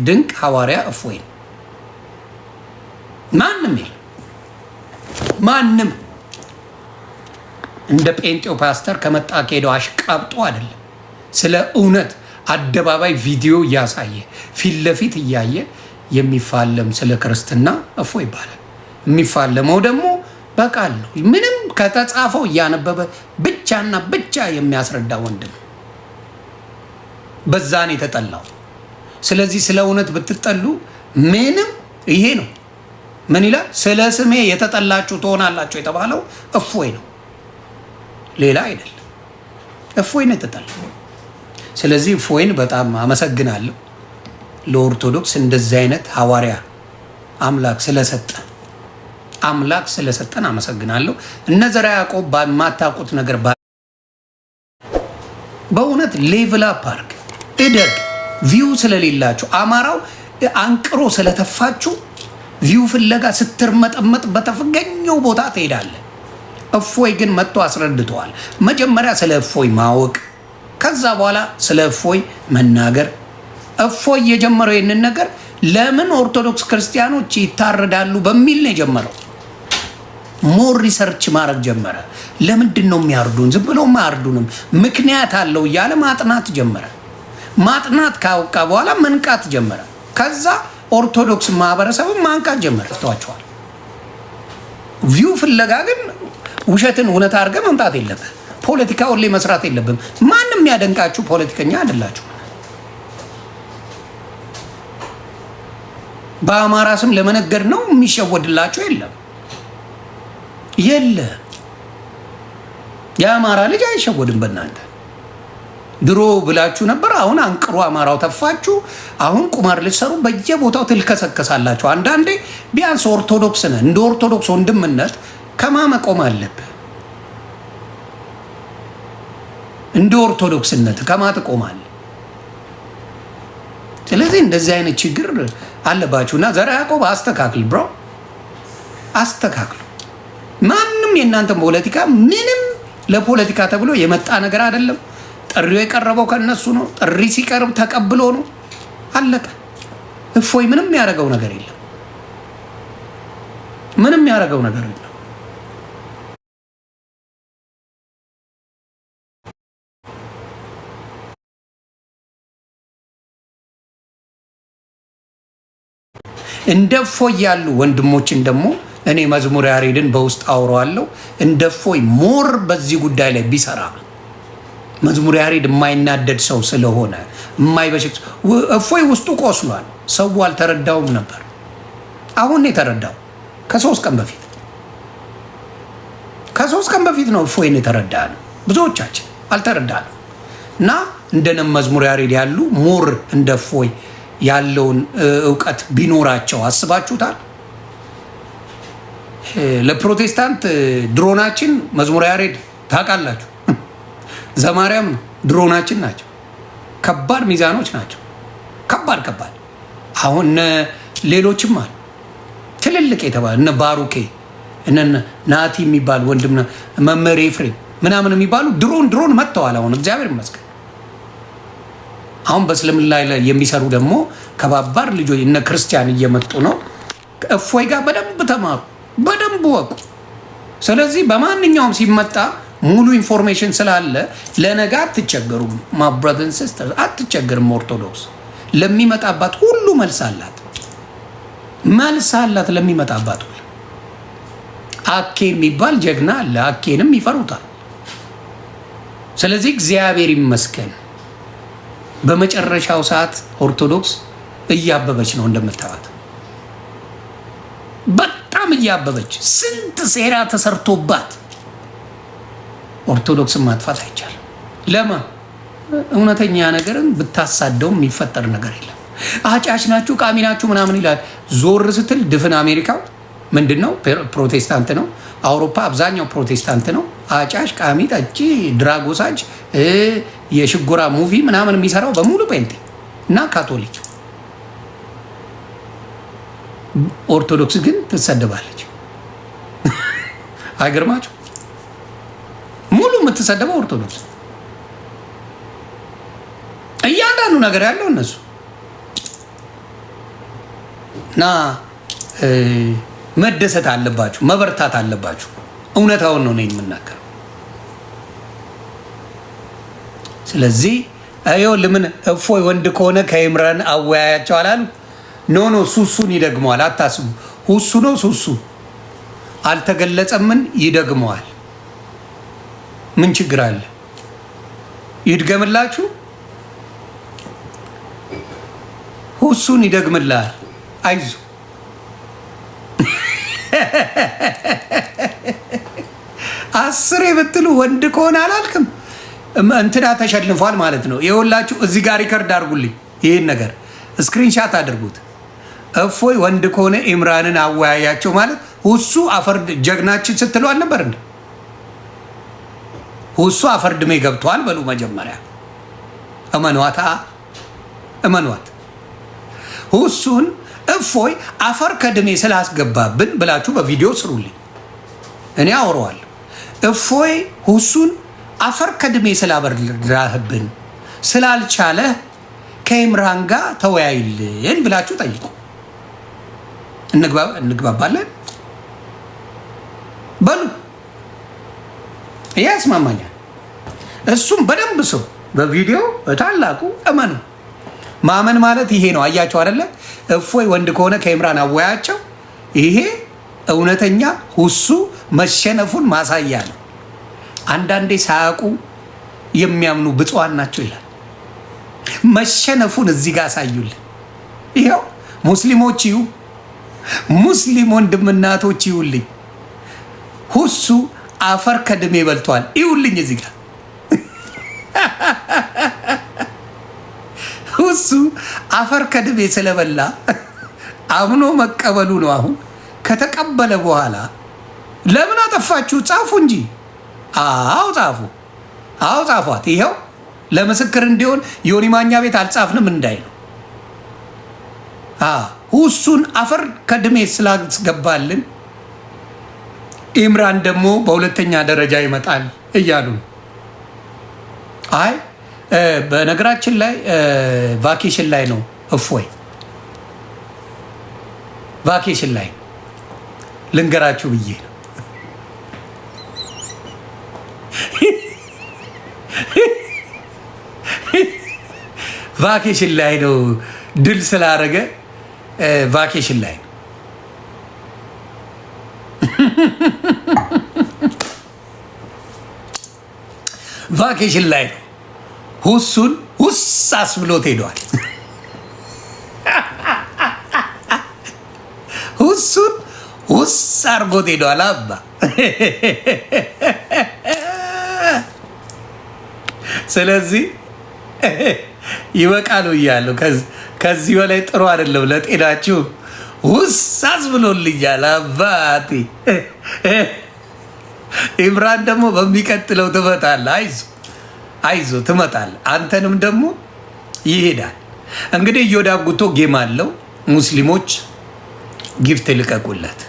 ድንቅ ሐዋርያ እፎይ ነው። ማንም የለም። ማንም እንደ ጴንጤው ፓስተር ከመጣ ከሄደው አሽቃብጦ አይደለም። ስለ እውነት አደባባይ ቪዲዮ እያሳየ ፊት ለፊት እያየ የሚፋለም ስለ ክርስትና እፎይ ይባላል። የሚፋለመው ደግሞ በቃል ነው። ምንም ከተጻፈው እያነበበ ብቻና ብቻ የሚያስረዳ ወንድም በዛን የተጠላው። ስለዚህ ስለ እውነት ብትጠሉ ምንም ይሄ ነው። ምን ይላል? ስለ ስሜ የተጠላችሁ ትሆናላችሁ የተባለው እፎይ ነው፣ ሌላ አይደለም። እፎይ ነው የተጠላው። ስለዚህ እፎይን በጣም አመሰግናለሁ። ለኦርቶዶክስ እንደዚህ አይነት ሐዋርያ አምላክ ስለሰጠን አመሰግናለሁ። እነ ዘርዓ ያዕቆብ በማታውቁት ነገር በእውነት ሌቭል አፕ አድርግ፣ እደግ። ቪው ስለሌላችሁ አማራው አንቅሮ ስለተፋችሁ ቪው ፍለጋ ስትርመጠመጥ በተፈገኘው ቦታ ትሄዳለህ። እፎይ ግን መጥቶ አስረድተዋል። መጀመሪያ ስለ እፎይ ማወቅ ከዛ በኋላ ስለ እፎይ መናገር እፎይ የጀመረው ይህንን ነገር ለምን ኦርቶዶክስ ክርስቲያኖች ይታረዳሉ በሚል ነው የጀመረው። ሞር ሪሰርች ማድረግ ጀመረ። ለምንድን ነው የሚያርዱን? ዝም ብለው ማያርዱንም ምክንያት አለው እያለ ማጥናት ጀመረ። ማጥናት ካወቃ በኋላ መንቃት ጀመረ። ከዛ ኦርቶዶክስ ማህበረሰብን ማንቃት ጀመረ። ፍቷቸዋል። ቪው ፍለጋ ግን ውሸትን እውነት አድርገህ መምጣት የለብህ። ፖለቲካ ሁሌ መስራት የለብም። ማንም ያደንቃችሁ ፖለቲከኛ አይደላችሁ። በአማራ ስም ለመነገድ ነው የሚሸወድላችሁ የለም። የአማራ ልጅ አይሸወድም በእናንተ። ድሮ ብላችሁ ነበር፣ አሁን አንቅሮ አማራው ተፋችሁ። አሁን ቁማር ልትሰሩ በየቦታው ትልከሰከሳላችሁ። አንዳንዴ ቢያንስ ኦርቶዶክስ ነህ፣ እንደ ኦርቶዶክስ ወንድምነት ከማመቆም አለብህ። እንደ ኦርቶዶክስነት ከማትቆማል። ስለዚህ እንደዚህ አይነት ችግር አለባችሁና ዘርዓ ያዕቆብ አስተካክል፣ ብሮ አስተካክሉ። ማንም የእናንተን ፖለቲካ ምንም ለፖለቲካ ተብሎ የመጣ ነገር አይደለም። ጥሪው የቀረበው ከነሱ ነው። ጥሪ ሲቀርብ ተቀብሎ ነው። አለቀ። እፎይ ምንም ያደረገው ነገር የለም። ምንም ያደረገው ነገር የለም። እንደ እፎይ ያሉ ወንድሞችን ደግሞ እኔ መዝሙር ያሬድን በውስጥ አውረዋለሁ። እንደ እፎይ ሞር በዚህ ጉዳይ ላይ ቢሰራ መዝሙር ያሬድ የማይናደድ ሰው ስለሆነ የማይበሽቅ እፎይ ውስጡ ቆስሏል። ሰው አልተረዳውም ነበር። አሁን የተረዳው ከ3 ቀን በፊት ነው እፎይን የተረዳ ነው። ብዙዎቻችን አልተረዳንም እና እንደነ መዝሙር ያሬድ ያሉ ሞር እንደ እፎይ ያለውን እውቀት ቢኖራቸው አስባችሁታል? ለፕሮቴስታንት ድሮናችን መዝሙር ያሬድ ታውቃላችሁ፣ ዘማርያም ድሮናችን ናቸው። ከባድ ሚዛኖች ናቸው። ከባድ አሁን ሌሎችም አሉ ትልልቅ የተባለ እነ ባሩኬ እነ ናቲ የሚባል ወንድም መምህር ኤፍሬም ምናምን የሚባሉ ድሮን መጥተዋል። አሁን እግዚአብሔር ይመስገን። አሁን በእስልምና ላይ የሚሰሩ ደግሞ ከባባር ልጆች እነ ክርስቲያን እየመጡ ነው። እፎይ ጋር በደንብ ተማሩ፣ በደንብ ወቁ። ስለዚህ በማንኛውም ሲመጣ ሙሉ ኢንፎርሜሽን ስላለ ለነገ አትቸገሩም። ማ ብራዘር ሲስተር አትቸገርም። ኦርቶዶክስ ለሚመጣባት ሁሉ መልስ አላት ለሚመጣባት ሁሉ። አኬ የሚባል ጀግና አለ። አኬንም ይፈሩታል። ስለዚህ እግዚአብሔር ይመስገን በመጨረሻው ሰዓት ኦርቶዶክስ እያበበች ነው። እንደምታዩት በጣም እያበበች፣ ስንት ሴራ ተሰርቶባት ኦርቶዶክስን ማጥፋት አይቻልም። ለማ እውነተኛ ነገርን ብታሳደው የሚፈጠር ነገር የለም። አጫሽ ናችሁ ቃሚ ናችሁ ምናምን ይላል። ዞር ስትል ድፍን አሜሪካው ምንድን ነው? ፕሮቴስታንት ነው። አውሮፓ አብዛኛው ፕሮቴስታንት ነው። አጫሽ፣ ቃሚ፣ ጠጪ፣ ድራግ ወሳጅ፣ የሽጎራ ሙቪ ምናምን የሚሰራው በሙሉ ጴንጤ እና ካቶሊክ። ኦርቶዶክስ ግን ትሰደባለች። አይገርማችሁ? ሙሉ የምትሰደበው ኦርቶዶክስ። እያንዳንዱ ነገር ያለው እነሱ እና መደሰት አለባችሁ፣ መበርታት አለባችሁ። እውነታውን ነው የምናገረው። ስለዚህ አዮ ለምን እፎይ ወንድ ከሆነ ከኢምራን አወያያቸው አላሉ? ኖ ሱሱን ይደግመዋል። አታስቡ። ሁሱ ነው ሱሱ አልተገለጸምን? ይደግመዋል። ምን ችግር አለ? ይድገምላችሁ። ሁሱን ይደግምላል። አይዞ አስሬ ብትሉ ወንድ ከሆነ አላልክም እንትና ተሸንፏል ማለት ነው። ይኸውላችሁ እዚህ ጋር ሪከርድ አድርጉልኝ። ይህን ነገር ስክሪንሻት አድርጉት። እፎይ ወንድ ከሆነ ኢምራንን አወያያቸው ማለት ሁሱ አፈርድ ጀግናችን ስትሉ አልነበር እንዴ? ሁሱ አፈርድሜ ገብቷል በሉ። መጀመሪያ እመኗት። ሁሱን እፎይ አፈር ከድሜ ስላስገባብን ብላችሁ በቪዲዮ ስሩልኝ። እኔ አወራዋለሁ። እፎይ ሁሱን አፈር ከድሜ ስላበራህብን ስላልቻለ ከኢምራን ጋር ተወያይልን ብላችሁ ጠይቁ። እንግባባለን በሉ። ያስማማኛል። እሱም በደንብ ሰው በቪዲዮ ታላቁ እመኑ። ማመን ማለት ይሄ ነው። አያቸው አይደለ? እፎይ ወንድ ከሆነ ከኢምራን አወያቸው። ይሄ እውነተኛ ሁሱ መሸነፉን ማሳያ ነው። አንዳንዴ ሳያውቁ የሚያምኑ ብፁዓን ናቸው ይላል። መሸነፉን እዚህ ጋር አሳዩልን። ይኸው ሙስሊሞች ይሁ ሙስሊም ወንድምናቶች ይውልኝ፣ ሁሱ አፈር ከድሜ በልቷል። ይውልኝ እዚህ ጋር ሁሱ አፈር ከድሜ ስለበላ አምኖ መቀበሉ ነው። አሁን ከተቀበለ በኋላ ለምን አጠፋችሁ? ጻፉ እንጂ። አዎ ጻፉ፣ አዎ ጻፏት። ይኸው ለምስክር እንዲሆን ዮኒ ማኛ ቤት አልጻፍንም እንዳይሉ ሁሱን አፈር ከድሜ ስላስገባልን ኢምራን ደግሞ በሁለተኛ ደረጃ ይመጣል እያሉ ነው። አይ በነገራችን ላይ ቫኬሽን ላይ ነው እፎይ፣ ቫኬሽን ላይ ልንገራችሁ ብዬ ነው። ቫኬሽን ላይ ነው፣ ድል ስላደረገ ቫኬሽን ላይ ነው። ቫኬሽን ላይ ነው። ሁሱን ሁሳስ ብሎት ሄደዋል። ሁሱን ሁስ አርጎት ሄደዋል። አባ ስለዚህ ይበቃሉ እያለሁ ከዚህ በላይ ጥሩ አይደለም ለጤናችሁ። ውሳስ ብሎልኛል አባቴ። ኢምራን ደግሞ በሚቀጥለው ትመጣለህ። አይዞ ትመጣለህ። አንተንም ደግሞ ይሄዳል። እንግዲህ እዮዳብ ጉቶ ጌም አለው። ሙስሊሞች ጊፍት ልቀቁለት።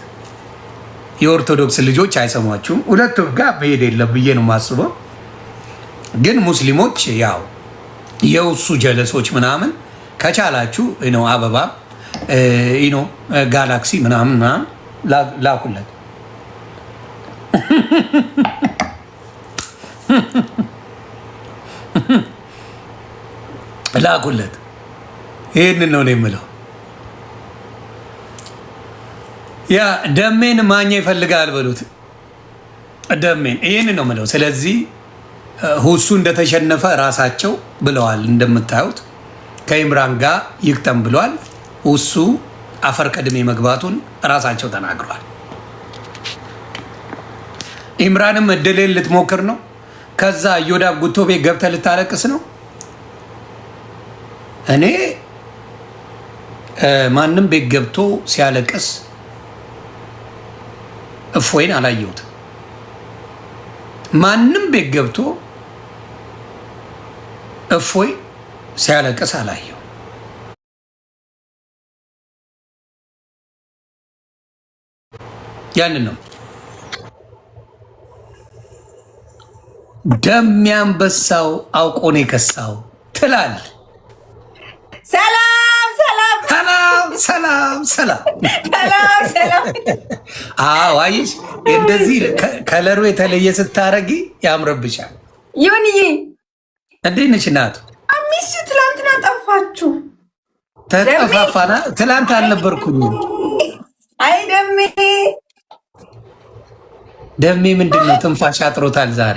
የኦርቶዶክስ ልጆች አይሰሟችሁም። ሁለቱም ጋር መሄድ የለም ብዬ ነው የማስበው። ግን ሙስሊሞች ያው የውሱ ጀለሶች ምናምን ከቻላችሁ ነው አበባ ነው ጋላክሲ ምናምን ላኩለት። ላኩለት። ይህንን ነው የምለው። ያ ደሜን ማኛ ይፈልጋል በሉት። ደሜን ይህንን ነው የምለው። ስለዚህ ሁሱ እንደተሸነፈ ራሳቸው ብለዋል። እንደምታዩት ከኢምራን ጋር ይግጠም ብሏል። ሁሱ አፈር ቀድሜ መግባቱን ራሳቸው ተናግረዋል። ኢምራንም እድሌን ልትሞክር ነው። ከዛ እዮዳብ ጉቶ ቤት ገብተህ ልታለቅስ ነው። እኔ ማንም ቤት ገብቶ ሲያለቅስ እፎይን አላየሁትም። ማንም ቤት ገብቶ እፎይ ሲያለቅስ አላየው። ያንን ነው ደም ያንበሳው አውቆ ነው የከሳው ትላል። ሰላም ሰላም ሰላም ሰላም ሰላም ሰላም። አዎ አይሽ እንደዚህ ከለሩ የተለየ ስታረጊ ያምርብሻል። ዮኒዬ እንዴት ነሽ እናቱ? አሚስ ትላንትና ጠፋችሁ። ተጠፋፋና ትላንት አልነበርኩኝም። አይ ደሜ ምንድን ነው? ትንፋሽ አጥሮታል ዛሬ።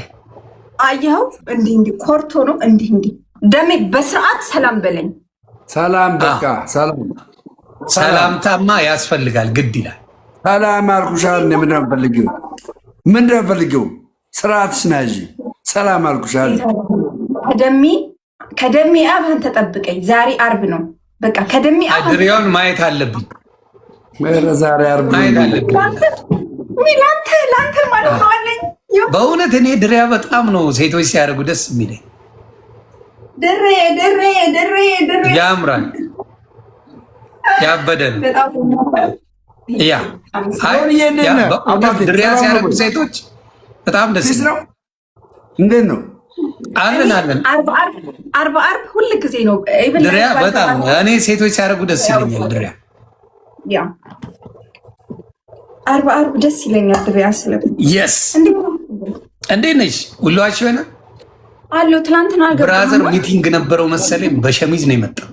አየኸው? እንዲህ ኮርቶ ነው እንዲህ ደሜ። በስርዓት ሰላም በለኝ። ሰላም በቃ ሰላምታማ ያስፈልጋል፣ ግድ ይላል። ሰላም አልኩሻል። ምንድን ነው የምፈልጊው? ስርዓት ስናዥ ሰላም አልኩሻል። ከደሜ አብ አንተ ጠብቀኝ። ዛሬ አርብ ነው። በቃ ከደሜ አብ ድሬውን ማየት አለብኝ። ዛሬ አርብ ማየት አለብኝ። ለአንተ ማለት ነው አለኝ። በእውነት እኔ ድሬያ በጣም ነው ሴቶች ሲያደርጉ ደስ የሚለኝ። ድሬ ያምራል፣ ያበደን ያ ድሬያ ሲያደርጉ ሴቶች በጣም ደስ ነው። እንዴት ነው? አለን አርብ ሁል ጊዜ ነው። ድሪያ በጣም እኔ ሴቶች ሲያደርጉ ደስ ይለኛል። ድሪያ ያ አርብ ደስ ይለኛል። ድሪያ ስለ የስ እንዴት ነሽ? ሁሉ አሽወና አሎ ትናንትና ብራዘር ሚቲንግ ነበረው መሰለኝ በሸሚዝ ነው የመጣው።